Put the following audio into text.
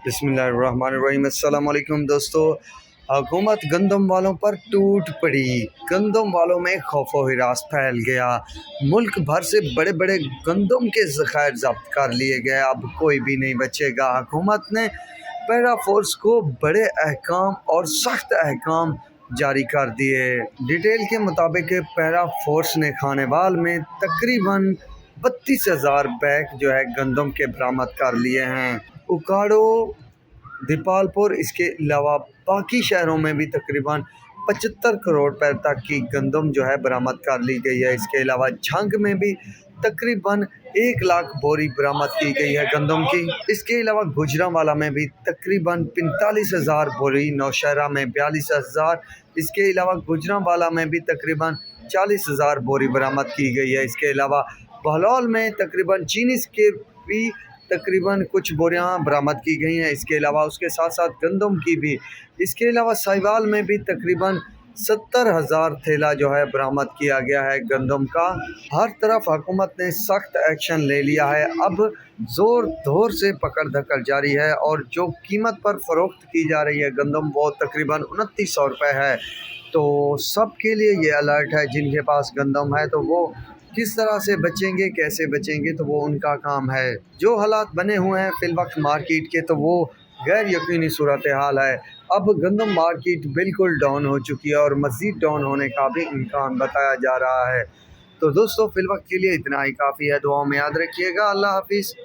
बिस्मिल्लाहिर्रहमानिर्रहीम। अस्सलाम वालेकुम दोस्तों। हुकूमत गंदम वालों पर टूट पड़ी। गंदम वालों में खौफ व हिरास फैल गया। मुल्क भर से बड़े बड़े गंदम के ज़खायर ज़ब्त कर लिए गए। अब कोई भी नहीं बचेगा। हुकूमत ने पैरा फोर्स को बड़े अहकाम और सख्त अहकाम जारी कर दिए। डिटेल के मुताबिक पैरा फोर्स ने खानेवाल में तकरीबन 32,000 बैग जो है गंदम के बरामद कर लिए हैं। उकाड़ो, दीपालपुर, इसके अलावा बाकी शहरों में भी तकरीबन 75 करोड़ रुपए तक की गंदम जो है बरामद कर ली गई है। इसके अलावा झंग में भी तकरीबन 1 लाख बोरी बरामद की गई है गंदम की। इसके अलावा गुजरांवाला में भी तकरीबन 45,000 बोरी, नौशहरा में 42,000, इसके अलावा गुजरांवाला में भी तकरीबन 40,000 बोरी बरामद की गई है। इसके अलावा बहलौल में तकरीबन चीनी के भी तकरीबन कुछ बोरियां बरामद की गई हैं। इसके अलावा उसके साथ साथ गंदम की भी। इसके अलावा साहिवाल में भी तकरीबन 70,000 थैला जो है बरामद किया गया है गंदम का। हर तरफ हुकूमत ने सख्त एक्शन ले लिया है। अब ज़ोर धोर से पकड़ धकड़ जारी है और जो कीमत पर फ़रोख्त की जा रही है गंदम वो तकरीबन 2900 रुपये है। तो सब के लिए ये अलर्ट है, जिनके पास गंदम है तो वो किस तरह से बचेंगे, कैसे बचेंगे, तो वो उनका काम है। जो हालात बने हुए हैं फ़िल वक्त मार्केट के, तो वो गैर यकीनी सूरत हाल है। अब गंदम मार्केट बिल्कुल डाउन हो चुकी है और मज़ीद डाउन होने का भी इम्कान बताया जा रहा है। तो दोस्तों फ़िल वक्त के लिए इतना ही काफ़ी है। दुआओं में याद रखिएगा। अल्लाह हाफिज़।